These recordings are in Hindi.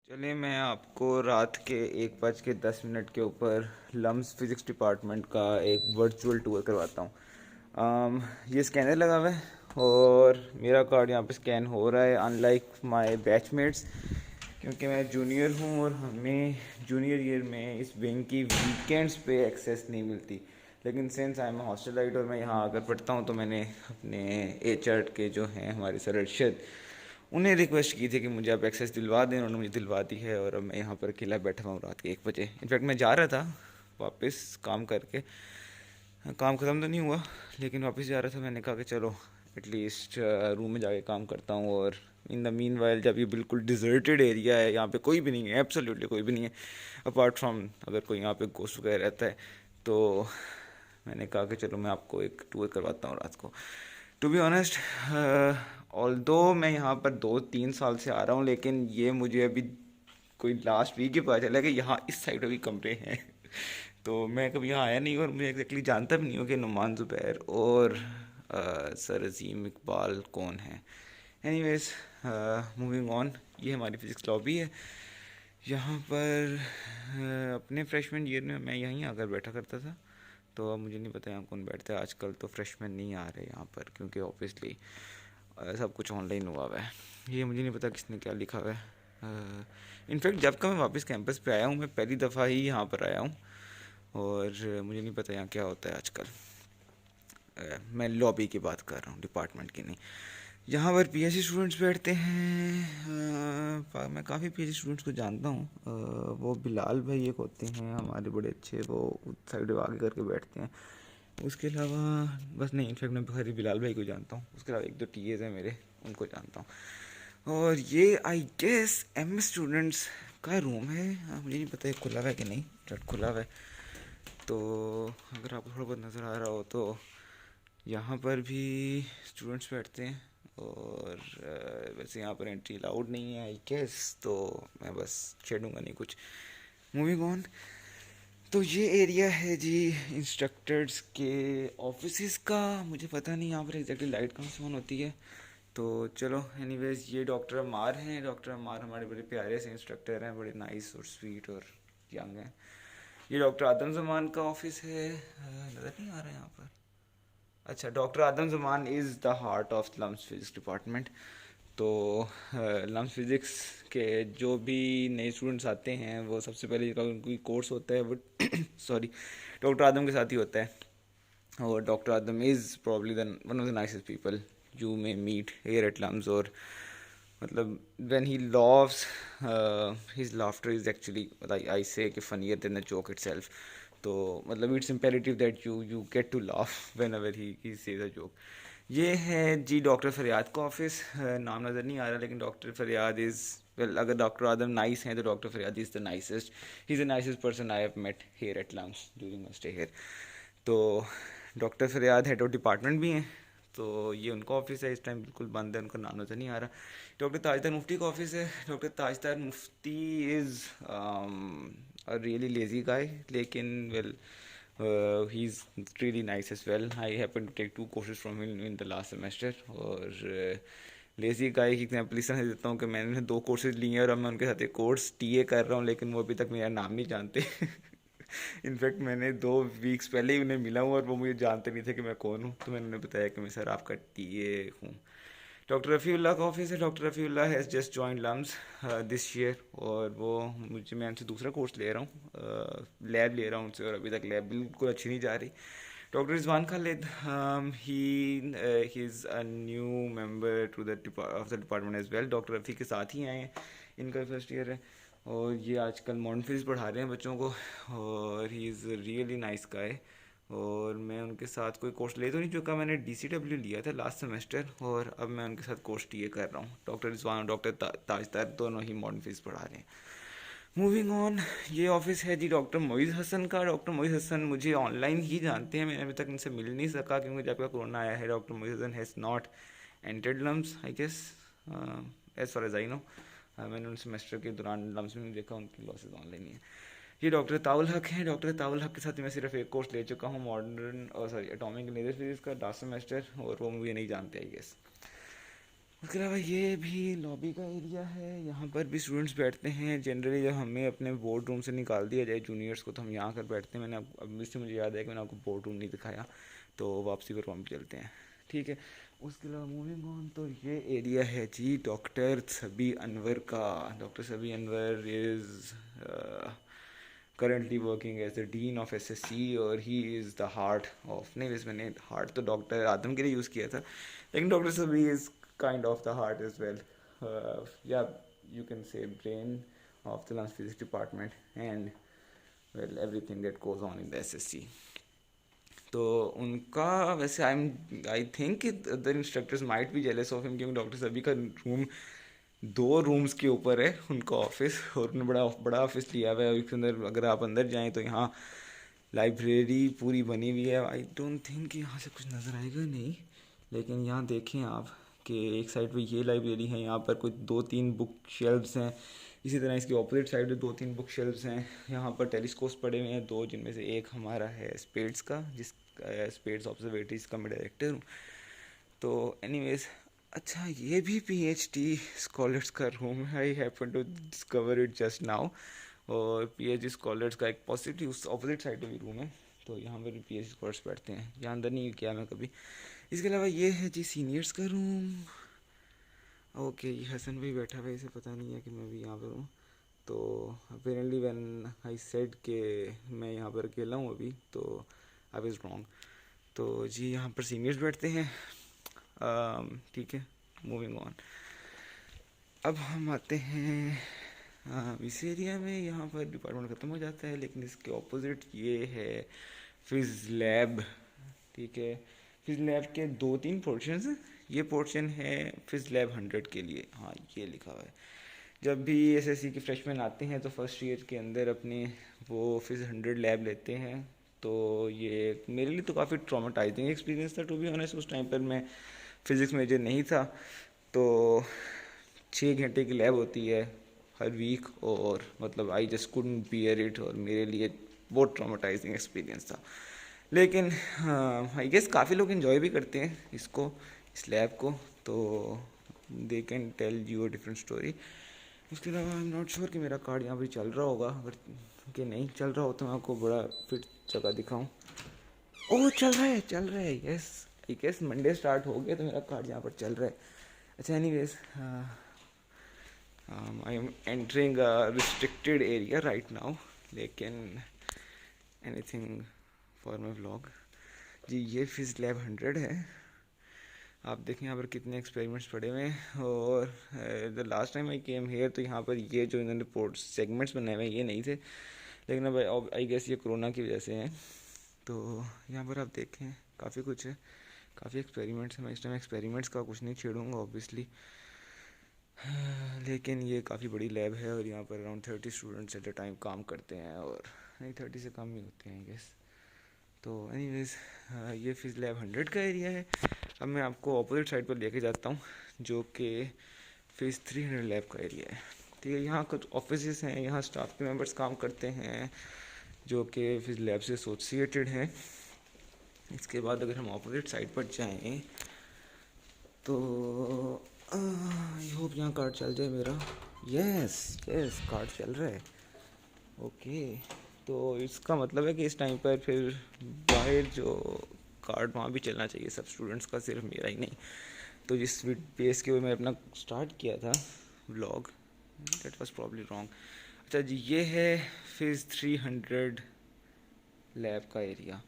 चलिए मैं आपको रात के 1:10 के ऊपर लम्स फिज़िक्स डिपार्टमेंट का एक वर्चुअल टूर करवाता हूँ। ये स्कैनर लगा हुआ है और मेरा कार्ड यहाँ पे स्कैन हो रहा है, अनलाइक माय बैचमेट्स, क्योंकि मैं जूनियर हूँ और हमें जूनियर ईयर में इस विंग की वीकेंड्स पे एक्सेस नहीं मिलती। लेकिन सिंस आई एम हॉस्टलाइट और मैं यहाँ आकर पढ़ता हूँ, तो मैंने अपने एचआर के जो हैं हमारे सर अरशद, उन्हें रिक्वेस्ट की थी कि मुझे आप एक्सेस दिलवा दें। उन्होंने मुझे दिलवा दी है और अब मैं यहाँ पर अकेला बैठा हुआ हूँ रात के 1 बजे। इनफैक्ट मैं जा रहा था वापस काम करके, काम ख़त्म तो नहीं हुआ लेकिन वापस जा रहा था। मैंने कहा कि चलो एटलीस्ट रूम में जाके काम करता हूँ। और इन द मीन वाइल जब ये बिल्कुल डिज़र्टेड एरिया है, यहाँ पे कोई भी नहीं है, एब्सोल्युटली कोई भी नहीं है अपार्ट फ्रॉम अगर कोई यहाँ पे घुस वगैरह रहता है, तो मैंने कहा कि चलो मैं आपको एक टूर करवाता हूँ रात को। टू बी ऑनेस्ट, ऑल्दो मैं यहाँ पर 2-3 साल से आ रहा हूँ, लेकिन ये मुझे अभी कोई लास्ट वीक ही पता चला कि यहाँ इस साइड में भी कमरे हैं। तो मैं कभी यहाँ आया नहीं और मुझे एग्जैक्टली जानता भी नहीं हूँ कि नुमान ज़ुबैर और सर अजीम इकबाल कौन है। एनीवेज, मूविंग ऑन, ये हमारी फिज़िक्स लॉबी है। यहाँ पर अपने फ्रेशमैन ईयर में मैं यहीं आकर बैठा करता था, तो अब मुझे नहीं पता यहाँ कौन बैठता है आजकल। तो फ्रेशमैन नहीं आ रहे यहाँ पर क्योंकि ऑब्वियसली सब कुछ ऑनलाइन हुआ हुआ है। ये मुझे नहीं पता किसने क्या लिखा हुआ है। इनफैक्ट जब का मैं वापस कैंपस पे आया हूँ, मैं पहली दफ़ा ही यहाँ पर आया हूँ और मुझे नहीं पता यहाँ क्या होता है आजकल। मैं लॉबी की बात कर रहा हूँ, डिपार्टमेंट की नहीं। यहाँ पर पीएचडी स्टूडेंट्स बैठते हैं। मैं काफ़ी पीएचडी स्टूडेंट्स को जानता हूँ। वो बिलाल भाई एक होते हैं हमारे बड़े अच्छे, वो उस साइड आगे करके बैठते हैं। उसके अलावा बस नहीं, इनफैक्ट मैं खाली बिलाल भाई को जानता हूँ। उसके अलावा 1-2 टीएज हैं मेरे, उनको जानता हूँ। और ये आई गेस एम स्टूडेंट्स का रूम है। मुझे नहीं पता ये खुला हुआ है कि नहीं, बट खुला हुआ है। तो अगर आपको थोड़ा बहुत नज़र आ रहा हो तो यहाँ पर भी स्टूडेंट्स बैठते हैं। और वैसे यहाँ पर एंट्री अलाउड नहीं है आई गेस, तो मैं बस छेड़ूंगा नहीं कुछ। मूविंग ऑन, तो ये एरिया है जी इंस्ट्रक्टर्स के ऑफिसेस का। मुझे पता नहीं यहाँ पर एग्जैक्टली लाइट कहाँ से ऑन होती है, तो चलो एनीवेज, ये डॉक्टर अमार हैं। डॉक्टर अमार हमारे बड़े प्यारे से इंस्ट्रक्टर हैं, बड़े नाइस और स्वीट और यंग हैं। ये डॉक्टर आदम जमान का ऑफिस है, नज़र नहीं आ रहा है यहाँ पर। अच्छा, doctor Adam Zaman is the heart of LUMS physics department. तो लम्स फिज़िक्स के जो भी नए स्टूडेंट्स आते हैं, वो सबसे पहले कोई कोर्स होता है वो सॉरी, डॉक्टर आदम के साथ ही होता है। और doctor Adam is probably the one of the nicest people you may meet here at LUMS. और मतलब when he laughs, his laughter is actually, like I say, कि funnier than the joke itself. तो मतलब it's imperative that you get to laugh whenever he says a joke. ये है जी डॉक्टर फरियाद का ऑफिस। नाम नज़र नहीं आ रहा लेकिन डॉक्टर फरियाद इज़, वेल, अगर डॉक्टर आदम नाइस हैं तो doctor Faryad is the nicest. He is the nicest person I have met here at LUMS during my stay here. तो doctor Faryad head of department भी हैं। तो ये उनका ऑफिस है, इस टाइम बिल्कुल बंद है, उनका नाम नज़र नहीं आ रहा। डॉक्टर ताजदार मुफ्ती का ऑफिस है। Doctor Tajdar Mufti is a really lazy guy, लेकिन well he is really nice as well. I happen to take 2 courses from him in the last semester. और लेज़ी गाय की एग्जाम्पल इस तरह देता हूँ कि मैंने 2 कोर्सेज लिए हैं और अब मैं उनके साथ एक कोर्स टीए कर रहा हूँ, लेकिन वो अभी तक मेरा नाम नहीं जानते। इनफैक्ट मैंने 2 वीक्स पहले ही उन्हें मिला हूँ और वो मुझे जानते नहीं थे कि मैं कौन हूँ, तो मैंने उन्हें बताया कि मैं सर आपका टीए हूँ। डॉक्टर रफ़ीउल्लाह का ऑफिस है। Doctor Rafiullah has just join LUMS this year, और वो मैं उनसे दूसरा कोर्स ले रहा हूँ, लैब ले रहा हूँ उनसे, और अभी तक लैब बिल्कुल अच्छी नहीं जा रही। Doctor Rizwan Khalid, he is a new member to the of the department as well. Doctor Rafi के साथ ही आए हैं, इनका फर्स्ट ईयर है और ये आजकल मॉडर्न फिजिक्स पढ़ा रहे हैं बच्चों को। और ही इज़ रियली नाइस गाय। और मैं उनके साथ कोई कोर्स ले तो नहीं चुका, मैंने डीसीडब्ल्यू लिया था लास्ट सेमेस्टर और अब मैं उनके साथ कोर्स टीए कर रहा हूँ। डॉक्टर रिजवान और डॉक्टर ताजदार दोनों ही मॉडर्न फिजिक्स पढ़ा रहे हैं। मूविंग ऑन, ये ऑफिस है जी डॉक्टर मोइज़ हसन का। डॉक्टर मोइज़ हसन मुझे ऑनलाइन ही जानते हैं, मैं अभी तक इनसे मिल नहीं सका क्योंकि जब का कोरोना आया है doctor Moiz Hasan has not entered LUMS I guess, as far as I know. मैंने उन सेमेस्टर के दौरान लम्स में नहीं देखा, उनकी क्लासेस ऑनलाइन ही है। ये डॉक्टर ताउल हक हैं। डॉक्टर ताउल हक के साथ मैं सिर्फ एक कोर्स ले चुका हूँ, मॉडर्न और सॉरी एटॉमिक लेजर फिजिक्स का लास्ट सेमेस्टर, और वो मुझे नहीं जानते आई गेस। उसके अलावा ये भी लॉबी का एरिया है, यहाँ पर भी स्टूडेंट्स बैठते हैं जनरली। जब हमें अपने बोर्ड रूम से निकाल दिया जाए जूनियर्स को तो हम यहाँ कर बैठते हैं। मैंने अब इससे मुझे याद है कि मैंने आपको बोर्ड रूम नहीं दिखाया, तो वापसी पर वहाँ पर चलते हैं, ठीक है। उसके अलावा मूविंग ऑन, तो ये एरिया है जी डॉक्टर सबी अनवर का। डॉक्टर सबी Anwar is currently working as the dean of SSC, और ही इज़ द हार्ट ऑफ, नहीं वैसे मैंने हार्ट तो डॉक्टर आदम के लिए यूज़ किया था, लेकिन doctor Sabih is kind of the heart as well, या you can say brain of the lungs physics department and well everything that goes on in the SSC. तो उनका वैसे I think other instructors might be jealous of him, क्योंकि डॉक्टर सभी का रूम 2 रूम्स के ऊपर है उनका ऑफिस, और उन्होंने बड़ा बड़ा ऑफिस लिया हुआ है। इसके अंदर अगर आप अंदर जाएं तो यहाँ लाइब्रेरी पूरी बनी हुई है। आई डोंट थिंक यहाँ से कुछ नज़र आएगा नहीं, लेकिन यहाँ देखें आप कि एक साइड पे ये लाइब्रेरी है, यहाँ पर कोई 2-3 बुक शेल्फ्स हैं। इसी तरह इसके ऑपोजिट साइड पे 2-3 बुक शेल्फ्स हैं। यहाँ पर टेलीस्कोप्स पड़े हुए हैं 2, जिनमें से एक हमारा है स्पेड्स का, जिस स्पेड्स ऑब्जर्वेटरीज का मैं डायरेक्टर हूँ। तो एनीवेज, अच्छा ये भी पीएचडी स्कॉलर्स का रूम है, I happen to discover it just now. और पीएचडी स्कॉलर्स का एक पॉसिबली उस ऑपोजिट साइड पे भी रूम है, तो यहाँ पर भी पीएचडी स्कॉलर्स बैठते हैं। यहाँ अंदर नहीं किया मैं कभी। इसके अलावा ये है जी सीनियर्स का रूम। ओके, ये हसन भाई बैठा हुआ है, इसे पता नहीं है कि मैं भी यहाँ पर हूँ। तो अपेरेंटली व्हेन आई सेड कि मैं यहाँ पर अकेला हूँ अभी, तो आई वाज रॉन्ग। तो जी यहाँ पर सीनियर्स बैठते हैं, ठीक है। मूविंग ऑन, अब हम आते हैं इस एरिया में। यहाँ पर डिपार्टमेंट ख़त्म हो जाता है, लेकिन इसके ऑपोजिट ये है फिज़ लैब, ठीक है। फिज़ लैब के 2-3 पोर्शंस हैं। ये पोर्शन है फिज़ लैब 100 के लिए, हाँ ये लिखा हुआ है। जब भी एसएससी के फ्रेशमैन आते हैं तो फर्स्ट ईयर के अंदर अपने वो फिज़ 100 लैब लेते हैं। तो ये मेरे लिए तो काफ़ी ट्रॉमेटाइजिंग एक्सपीरियंस था टू बी ऑनेस्ट। उस टाइम पर मैं फ़िज़िक्स मेजर नहीं था, तो 6 घंटे की लैब होती है हर वीक, और मतलब I just couldn't bear it, और मेरे लिए बहुत ट्रॉमेटाइजिंग एक्सपीरियंस था। लेकिन आई गेस काफ़ी लोग इन्जॉय भी करते हैं इसको, इस लैब को, तो they can tell you a different story. उसके अलावा आई एम नॉट श्योर कि मेरा कार्ड यहाँ पर चल रहा होगा, अगर कि नहीं चल रहा हो तो मैं आपको बड़ा फिट जगह दिखाऊँ। ओह चल रहा है, चल रहा है, yes. I guess Monday start हो गया तो मेरा कार्ड यहाँ पर चल रहा है। अच्छा anyways, I am entering a restricted area right now, लेकिन एनीथिंग फॉर माई व्लॉग। जी ये फिज़ लैब 100 है। आप देखें यहाँ पर कितने एक्सपेरिमेंट्स पड़े हुए हैं। और the last time I came here तो यहाँ पर ये जो इन्होंने पोर्ट सेगमेंट्स बनाए हुए हैं ये नहीं थे, लेकिन अब आई गेस ये कोरोना की वजह से हैं। तो यहाँ पर आप देखें काफ़ी कुछ है, काफ़ी एक्सपेरिमेंट्स हैं। मैं इस टाइम एक्सपेरिमेंट्स का कुछ नहीं छेड़ूंगा ऑब्वियसली, लेकिन ये काफ़ी बड़ी लैब है और यहाँ पर around 30 students at a time काम करते हैं, और नहीं 30 से कम ही होते हैं आई गेस। तो एनीवेज, ये फिज़ लैब 100 का एरिया है। अब मैं आपको अपोजिट साइड पर लेके जाता हूँ, जो कि फिज़ 300 लैब का एरिया है, ठीक है। यहाँ कुछ ऑफिस हैं, यहाँ स्टाफ के मेंबर्स काम करते हैं जो कि फिज़ लैब से एसोसिएटेड हैं। इसके बाद अगर हम अपोजिट साइड पर जाएं तो आई होप यहाँ कार्ड चल जाए मेरा। यस यस, कार्ड चल रहा है, ओके। तो इसका मतलब है कि इस टाइम पर फिर बाहर जो कार्ड वहाँ भी चलना चाहिए सब स्टूडेंट्स का, सिर्फ मेरा ही नहीं। तो जिस बेस के ऊपर मैं अपना स्टार्ट किया था vlog, that was probably wrong. अच्छा जी, ये है फिज़ 300 लैब का एरिया।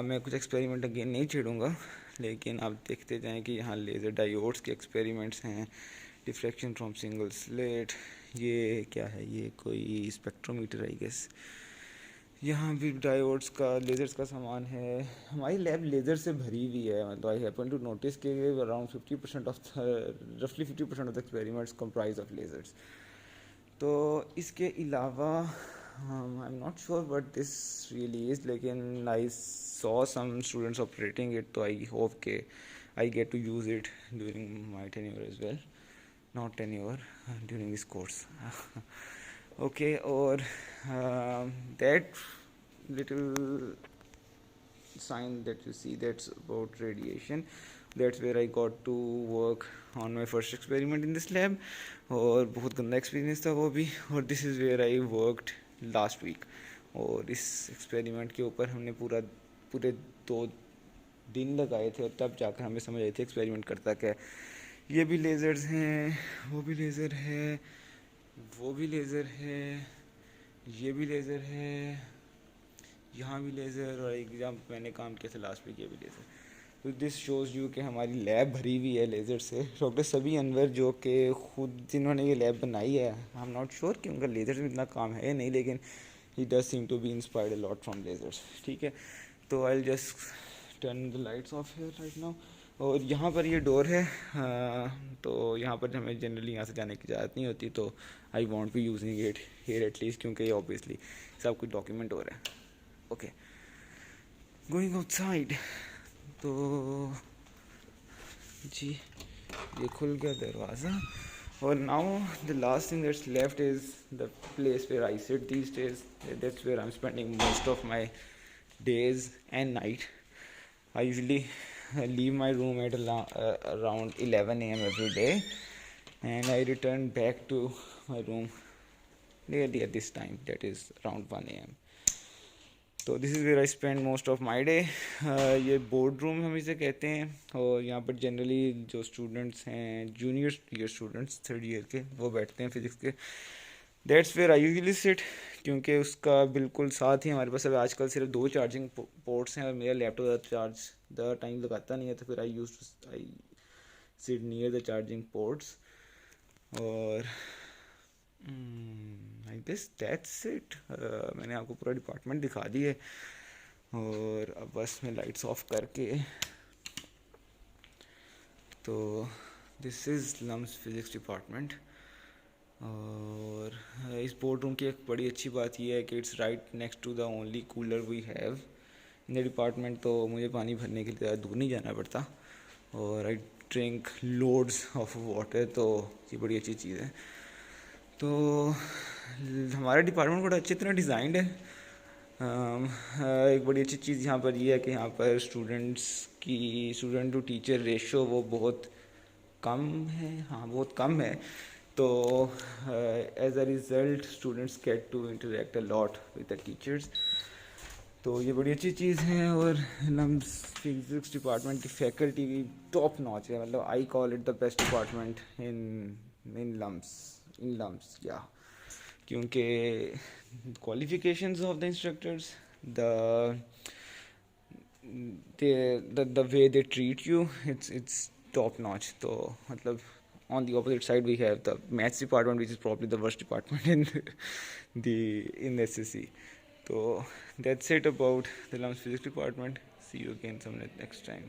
मैं कुछ एक्सपेरिमेंट अगेन नहीं छेड़ूंगा, लेकिन आप देखते जाएं कि यहाँ लेज़र डायोड्स के एक्सपेरिमेंट्स हैं, डिफ्रैक्शन फ्रॉम सिंगल स्लिट। ये क्या है, ये कोई स्पेक्ट्रोमीटर आई गेस। यहाँ भी डायोड्स का, लेज़र्स का सामान है। हमारी लैब लेज़र से भरी हुई है, मतलब आई हैपन टू नोटिस के अराउंड 50% ऑफ रफली 50% of the experiments comprise of lasers. तो इसके अलावा I am not sure what this really is, लेकिन I saw some students operating it, तो आई होप के I get to use it during my tenure as well, not tenure, during this course. Okay, और that little sign that you see, that's about radiation. That's where I got to work on my first experiment in this lab, और बहुत गंदा एक्सपीरियंस था वो भी। और this is where I worked last week, और इस एक्सपेरिमेंट के ऊपर हमने पूरे 2 दिन लगाए थे, और तब जाकर हमें समझ आई थी एक्सपेरिमेंट करता क्या है। ये भी लेज़र्स हैं, वो भी लेज़र है, वो भी लेज़र है, ये भी लेज़र है, यहाँ भी लेज़र, और एक जहाँ मैंने काम किया था लास्ट वीक ये भी लेज़र। तो दिस शोज़ यू कि हमारी लैब भरी हुई है लेज़र से। डॉक्टर सभी अनवर जो कि खुद जिन्होंने ये लैब बनाई है, आई एम नॉट श्योर कि उनका लेज़र में इतना काम है नहीं, लेकिन he does seem to be inspired a lot from lasers. ठीक है, तो I just turn the lights off here right now. और यहाँ पर ये डोर है, तो यहाँ पर हमें जनरली यहाँ से जाने की इजाज़त नहीं होती, तो I won't be using it here at least, क्योंकि ये ऑब्वियसली सब कुछ डॉक्यूमेंट हो रहा है। Okay, going outside. तो जी, ये खुल गया दरवाज़ा, और now the last thing that's left is the place where I sit these days. That's where I am spending most of my days and night. I usually leave my room at around 11 a.m. every day, and I return back to my room nearly at this time, that is around 1 a.m. तो this is where I spend most of my day. ये बोर्ड रूम हम इसे कहते हैं, और यहाँ पर जनरली जो स्टूडेंट्स हैं, junior year students 3rd year के, वो बैठते हैं फिज़िक्स के। That's where I usually sit, क्योंकि उसका बिल्कुल साथ ही हमारे पास अब आजकल सिर्फ 2 चार्जिंग पोर्ट्स हैं, और मेरा लैपटॉप चार्ज ज़्यादा टाइम लगाता नहीं है, तो फिर I sit near the charging ports. और आई गेस दैट्स इट। मैंने आपको पूरा डिपार्टमेंट दिखा दी है, और अब बस मैं लाइट्स ऑफ करके, तो this is LUMS physics department. और इस बोर्ड रूम की एक बड़ी अच्छी बात यह है कि it's right next to the only cooler we have in the department, तो मुझे पानी भरने के लिए ज़्यादा दूर नहीं जाना पड़ता, और I drink loads of water, तो ये बड़ी अच्छी चीज़ है। तो हमारा डिपार्टमेंट बड़ा अच्छी तरह डिज़ाइंड है। एक बड़ी अच्छी चीज़ यहाँ पर ये है कि यहाँ पर स्टूडेंट टू टीचर रेशो वो बहुत कम है, हाँ बहुत कम है। तो as a result students get to interact a lot with the teachers, तो ये बड़ी अच्छी चीज़ है। और लम्स फिज़िक्स डिपार्टमेंट की फैकल्टी भी टॉप नॉच है, मतलब I call it the best department in LUMS या, क्योंकि qualifications of the instructors, the way they treat you, it's top notch. तो मतलब on the opposite side we have the maths department, which is probably the worst department in the SSC. So that's it about the LUMS physics department. See you again some next time.